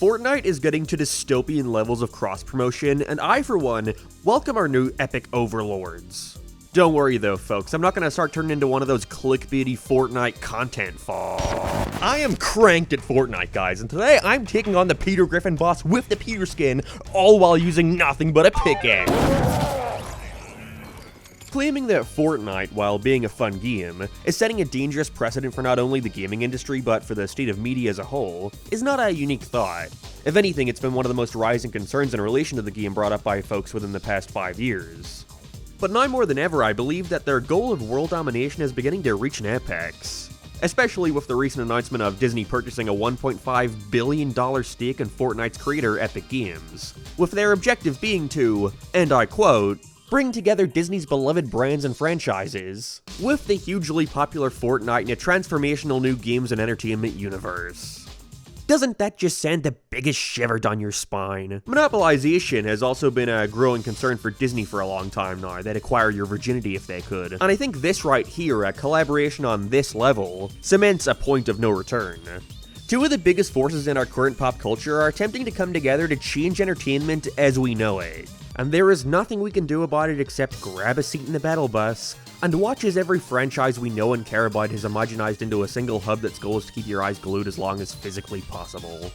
Fortnite is getting to dystopian levels of cross-promotion, and I, for one, welcome our new epic overlords. Don't worry though, folks, I'm not gonna start turning into one of those clickbaity Fortnite content falls. I am cranked at Fortnite, guys, and today I'm taking on the Peter Griffin boss with the Peter skin, all while using nothing but a pickaxe. Claiming that Fortnite, while being a fun game, is setting a dangerous precedent for not only the gaming industry but for the state of media as a whole, is not a unique thought. If anything, it's been one of the most rising concerns in relation to the game brought up by folks within the past 5 years. But now more than ever, I believe that their goal of world domination is beginning to reach an apex. Especially with the recent announcement of Disney purchasing a $1.5 billion stake in Fortnite's creator, Epic Games, with their objective being to, and I quote, bring together Disney's beloved brands and franchises with the hugely popular Fortnite in a transformational new games and entertainment universe. Doesn't that just send the biggest shiver down your spine? Monopolization has also been a growing concern for Disney for a long time now. They'd acquire your virginity if they could. And I think this right here, a collaboration on this level, cements a point of no return. Two of the biggest forces in our current pop culture are attempting to come together to change entertainment as we know it. And there is nothing we can do about it except grab a seat in the battle bus and watch as every franchise we know and care about is homogenized into a single hub that's goal is to keep your eyes glued as long as physically possible.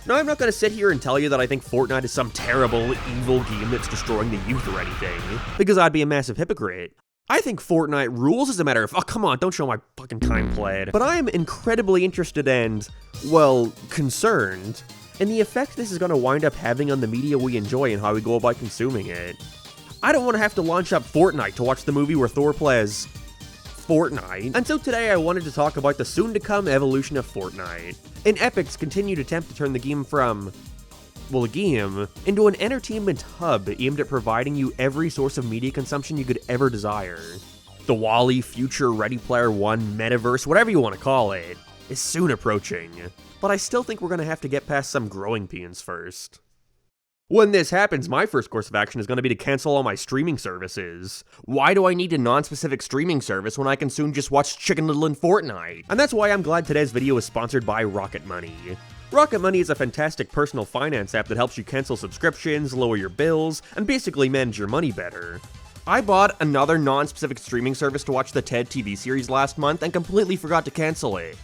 Now, I'm not going to sit here and tell you that I think Fortnite is some terrible, evil game that's destroying the youth or anything, because I'd be a massive hypocrite. I think Fortnite rules as a matter of, oh come on, don't show my fucking time played. But I am incredibly interested and, well, concerned in the effect this is going to wind up having on the media we enjoy and how we go about consuming it. I don't want to have to launch up Fortnite to watch the movie where Thor plays Fortnite. And so today I wanted to talk about the soon-to-come evolution of Fortnite, and Epic's continued attempt to turn the game from, well, a game, into an entertainment hub aimed at providing you every source of media consumption you could ever desire. The WALL-E future Ready Player One metaverse, whatever you want to call it, is soon approaching. But I still think we're going to have to get past some growing pains first. When this happens, my first course of action is going to be to cancel all my streaming services. Why do I need a non-specific streaming service when I can soon just watch Chicken Little in Fortnite? And that's why I'm glad today's video is sponsored by Rocket Money. Rocket Money is a fantastic personal finance app that helps you cancel subscriptions, lower your bills, and basically manage your money better. I bought another non-specific streaming service to watch the TED TV series last month and completely forgot to cancel it.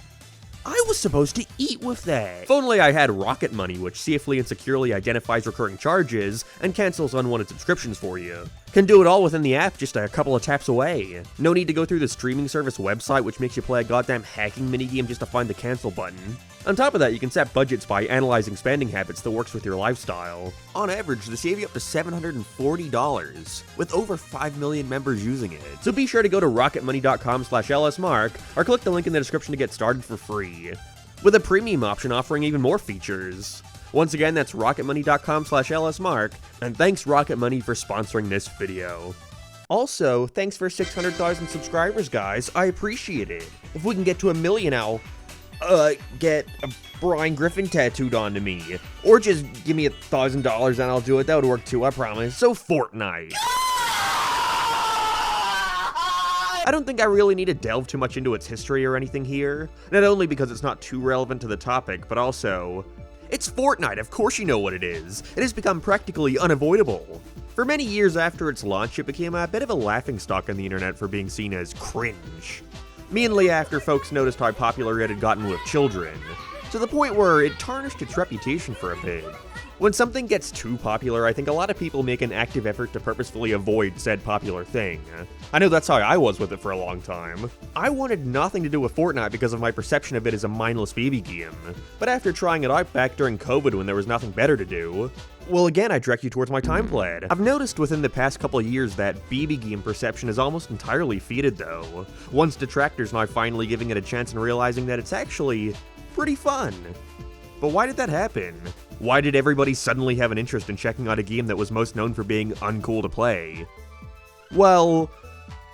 I was supposed to eat with that. If only I had Rocket Money, which safely and securely identifies recurring charges and cancels unwanted subscriptions for you. Can do it all within the app, just a couple of taps away. No need to go through the streaming service website, which makes you play a goddamn hacking minigame just to find the cancel button. On top of that, you can set budgets by analyzing spending habits that works with your lifestyle. On average, they save you up to $740, with over 5 million members using it. So be sure to go to rocketmoney.com/lsmark, or click the link in the description to get started for free, with a premium option offering even more features. Once again, that's rocketmoney.com/lsmark, and thanks Rocket Money for sponsoring this video. Also, thanks for 600,000 subscribers, guys. I appreciate it. If we can get to 1 million, I'll get a Brian Griffin tattooed onto me. Or just give me $1,000 and I'll do it. That would work too, I promise. So Fortnite. I don't think I really need to delve too much into its history or anything here. Not only because it's not too relevant to the topic, but also, it's Fortnite, of course you know what it is. It has become practically unavoidable. For many years after its launch, it became a bit of a laughingstock on the internet for being seen as cringe. Mainly after folks noticed how popular it had gotten with children, to the point where it tarnished its reputation for a bit. When something gets too popular, I think a lot of people make an active effort to purposefully avoid said popular thing. I know that's how I was with it for a long time. I wanted nothing to do with Fortnite because of my perception of it as a mindless baby game. But after trying it out back during COVID when there was nothing better to do, well, again, I direct you towards my time played. I've noticed within the past couple of years that BB game perception is almost entirely faded though, once detractors now finally giving it a chance and realizing that it's actually pretty fun. But why did that happen? Why did everybody suddenly have an interest in checking out a game that was most known for being uncool to play? Well,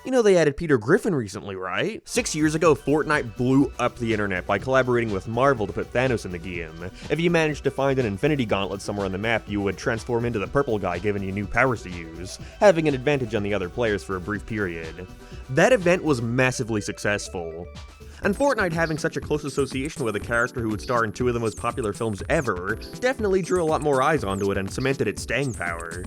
you know they added Peter Griffin recently, right? 6 years ago, Fortnite blew up the internet by collaborating with Marvel to put Thanos in the game. If you managed to find an Infinity Gauntlet somewhere on the map, you would transform into the purple guy, giving you new powers to use, having an advantage on the other players for a brief period. That event was massively successful. And Fortnite having such a close association with a character who would star in two of the most popular films ever definitely drew a lot more eyes onto it and cemented its staying power.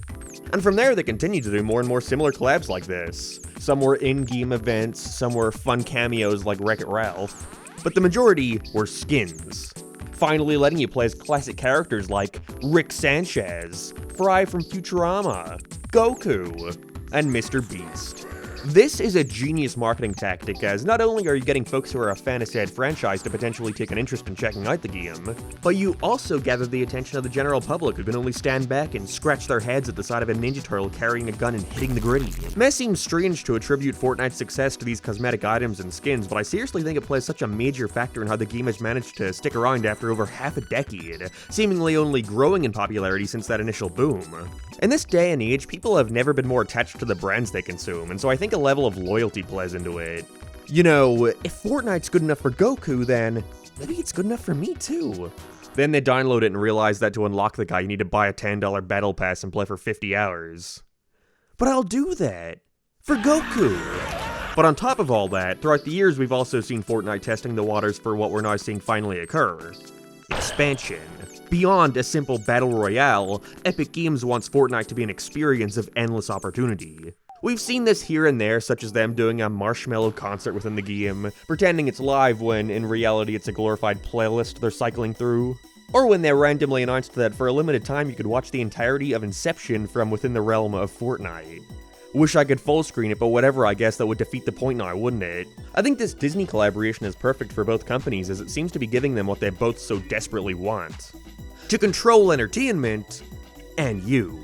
And from there, they continued to do more and more similar collabs like this. Some were in-game events, some were fun cameos like Wreck-It Ralph, but the majority were skins. Finally letting you play as classic characters like Rick Sanchez, Fry from Futurama, Goku, and Mr. Beast. This is a genius marketing tactic, as not only are you getting folks who are a fan of said franchise to potentially take an interest in checking out the game, but you also gather the attention of the general public who can only stand back and scratch their heads at the sight of a Ninja Turtle carrying a gun and hitting the gritty. It may seem strange to attribute Fortnite's success to these cosmetic items and skins, but I seriously think it plays such a major factor in how the game has managed to stick around after over half a decade, seemingly only growing in popularity since that initial boom. In this day and age, people have never been more attached to the brands they consume, and so I think a level of loyalty plays into it. You know, if Fortnite's good enough for Goku, then maybe it's good enough for me too. Then they download it and realize that to unlock the guy you need to buy a $10 battle pass and play for 50 hours. But I'll do that for Goku. But on top of all that, throughout the years we've also seen Fortnite testing the waters for what we're now seeing finally occur. Expansion. Beyond a simple battle royale, Epic Games wants Fortnite to be an experience of endless opportunity. We've seen this here and there, such as them doing a marshmallow concert within the game, pretending it's live when in reality it's a glorified playlist they're cycling through. Or when they randomly announced that for a limited time you could watch the entirety of Inception from within the realm of Fortnite. Wish I could full screen it, but whatever, I guess that would defeat the point now, wouldn't it? I think this Disney collaboration is perfect for both companies, as it seems to be giving them what they both so desperately want: to control entertainment and you.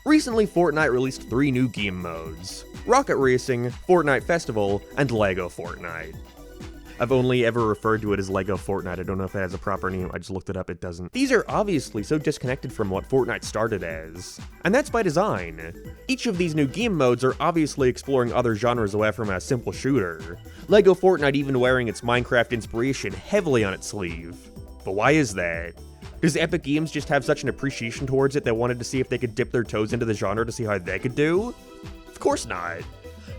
Recently, Fortnite released 3 new game modes: Rocket Racing, Fortnite Festival, and LEGO Fortnite. I've only ever referred to it as LEGO Fortnite. I don't know if it has a proper name, I just looked it up, it doesn't. These are obviously so disconnected from what Fortnite started as, and that's by design. Each of these new game modes are obviously exploring other genres away from a simple shooter. LEGO Fortnite even wearing its Minecraft inspiration heavily on its sleeve. But why is that? Does Epic Games just have such an appreciation towards it they wanted to see if they could dip their toes into the genre to see how they could do? Of course not.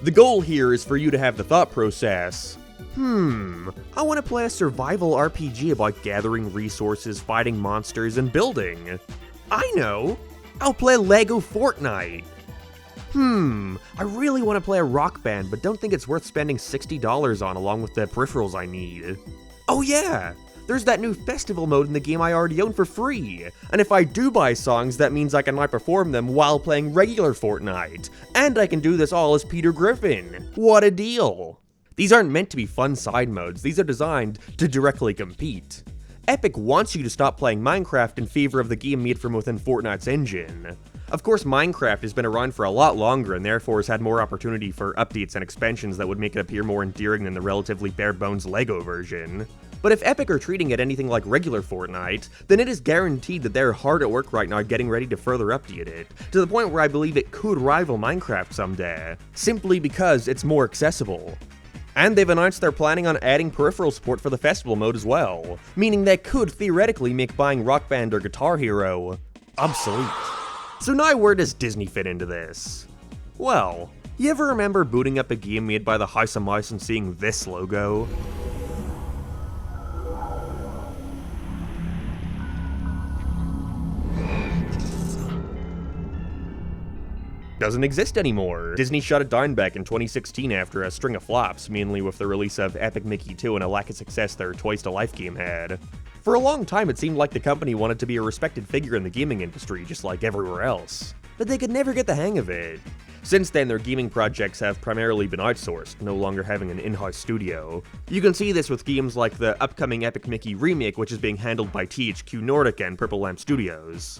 The goal here is for you to have the thought process, I want to play a survival RPG about gathering resources, fighting monsters, and building. I know! I'll play LEGO Fortnite! I really want to play a rock band, but don't think it's worth spending $60 on along with the peripherals I need. Oh yeah! There's that new festival mode in the game I already own for free, and if I do buy songs, that means I can now perform them while playing regular Fortnite, and I can do this all as Peter Griffin. What a deal! These aren't meant to be fun side modes, these are designed to directly compete. Epic wants you to stop playing Minecraft in favor of the game made from within Fortnite's engine. Of course, Minecraft has been around for a lot longer and therefore has had more opportunity for updates and expansions that would make it appear more endearing than the relatively bare-bones LEGO version. But if Epic are treating it anything like regular Fortnite, then it is guaranteed that they're hard at work right now getting ready to further update it, to the point where I believe it could rival Minecraft someday, simply because it's more accessible. And they've announced they're planning on adding peripheral support for the festival mode as well, meaning they could theoretically make buying Rock Band or Guitar Hero obsolete. So now where does Disney fit into this? Well, you ever remember booting up a game made by the House of Mouse and seeing this logo? Doesn't exist anymore. Disney shut it down back in 2016 after a string of flops, mainly with the release of Epic Mickey 2 and a lack of success their Toys to Life game had. For a long time, it seemed like the company wanted to be a respected figure in the gaming industry, just like everywhere else. But they could never get the hang of it. Since then, their gaming projects have primarily been outsourced, no longer having an in-house studio. You can see this with games like the upcoming Epic Mickey remake, which is being handled by THQ Nordic and Purple Lamp Studios.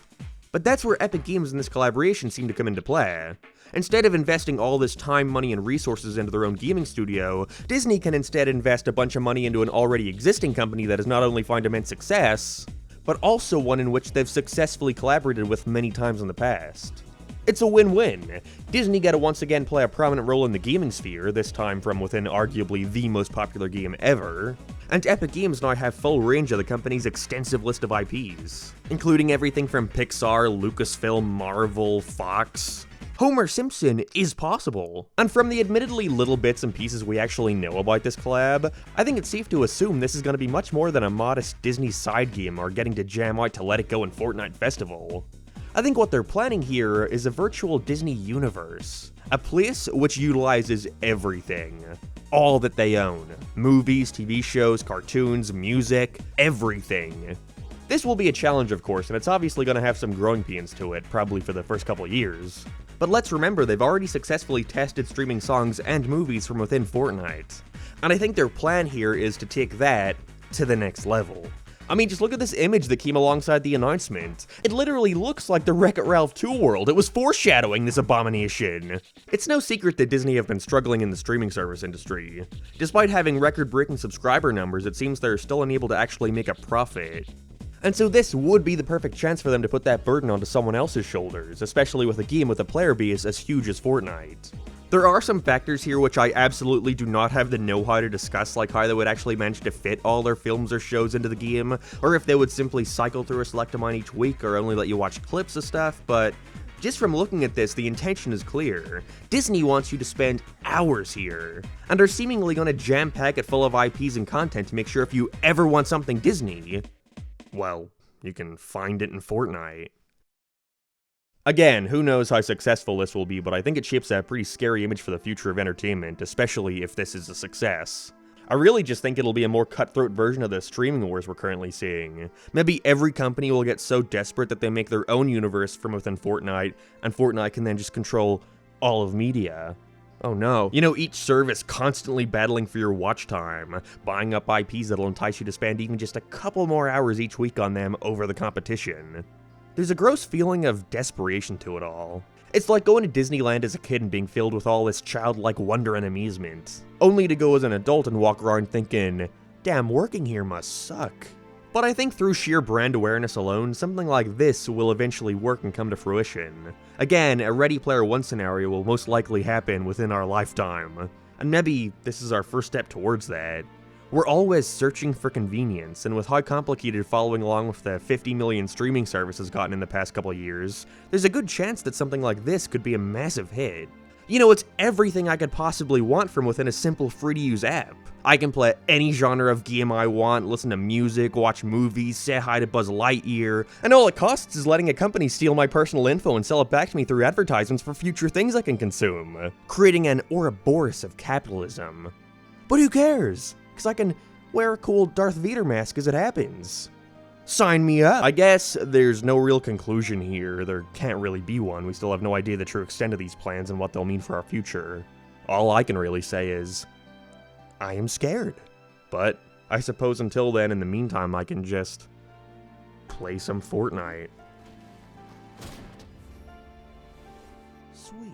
But that's where Epic Games and this collaboration seem to come into play. Instead of investing all this time, money, and resources into their own gaming studio, Disney can instead invest a bunch of money into an already existing company that has not only found immense success, but also one in which they've successfully collaborated with many times in the past. It's a win-win. Disney got to once again play a prominent role in the gaming sphere, this time from within arguably the most popular game ever, and Epic Games now have full range of the company's extensive list of IPs, including everything from Pixar, Lucasfilm, Marvel, Fox, Homer Simpson is possible. And from the admittedly little bits and pieces we actually know about this collab, I think it's safe to assume this is going to be much more than a modest Disney side game or getting to jam out to Let It Go in Fortnite Festival. I think what they're planning here is a virtual Disney universe, a place which utilizes everything. All that they own. Movies, TV shows, cartoons, music, everything. This will be a challenge, of course, and it's obviously going to have some growing pains to it, probably for the first couple of years. But let's remember, they've already successfully tested streaming songs and movies from within Fortnite. And I think their plan here is to take that to the next level. I mean, just look at this image that came alongside the announcement. It literally looks like the Wreck-It Ralph 2 world. It was foreshadowing this abomination. It's no secret that Disney have been struggling in the streaming service industry. Despite having record-breaking subscriber numbers, it seems they're still unable to actually make a profit. And so this would be the perfect chance for them to put that burden onto someone else's shoulders, especially with a game with a player base as huge as Fortnite. There are some factors here which I absolutely do not have the know-how to discuss, like how they would actually manage to fit all their films or shows into the game, or if they would simply cycle through a select amount each week or only let you watch clips of stuff, but just from looking at this, the intention is clear. Disney wants you to spend hours here, and are seemingly going to jam-pack it full of IPs and content to make sure if you ever want something Disney, well, you can find it in Fortnite. Again, who knows how successful this will be, but I think it shapes a pretty scary image for the future of entertainment, especially if this is a success. I really just think it'll be a more cutthroat version of the streaming wars we're currently seeing. Maybe every company will get so desperate that they make their own universe from within Fortnite, and Fortnite can then just control all of media. Oh no. You know, each service constantly battling for your watch time, buying up IPs that'll entice you to spend even just a couple more hours each week on them over the competition. There's a gross feeling of desperation to it all. It's like going to Disneyland as a kid and being filled with all this childlike wonder and amusement, only to go as an adult and walk around thinking, damn, working here must suck. But I think through sheer brand awareness alone, something like this will eventually work and come to fruition. Again, a Ready Player One scenario will most likely happen within our lifetime, and maybe this is our first step towards that. We're always searching for convenience, and with how complicated following along with the 50 million streaming services gotten in the past couple of years, there's a good chance that something like this could be a massive hit. You know, it's everything I could possibly want from within a simple free-to-use app. I can play any genre of game I want, listen to music, watch movies, say hi to Buzz Lightyear, and all it costs is letting a company steal my personal info and sell it back to me through advertisements for future things I can consume, creating an Ouroboros of capitalism. But who cares? Because I can wear a cool Darth Vader mask as it happens. Sign me up! I guess there's no real conclusion here. There can't really be one. We still have no idea the true extent of these plans and what they'll mean for our future. All I can really say is, I am scared. But I suppose until then, in the meantime, I can just play some Fortnite. Sweet.